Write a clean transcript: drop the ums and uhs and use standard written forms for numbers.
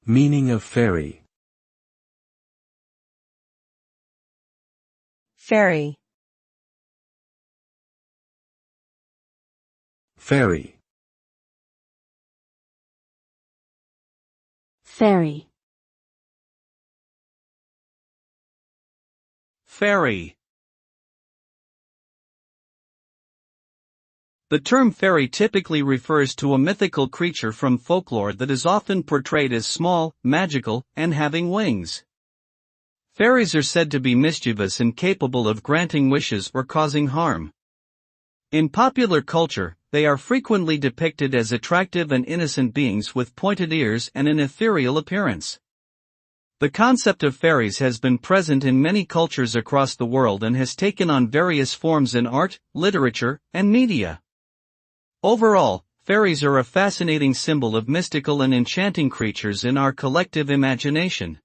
Meaning of fairy. Fairy. Fairy. Fairy. Fairy. The term fairy typically refers to a mythical creature from folklore that is often portrayed as small, magical, and having wings. Fairies are said to be mischievous and capable of granting wishes or causing harm. In popular culture, they are frequently depicted as attractive and innocent beings with pointed ears and an ethereal appearance. The concept of fairies has been present in many cultures across the world and has taken on various forms in art, literature, and media. Overall, fairies are a fascinating symbol of mystical and enchanting creatures in our collective imagination.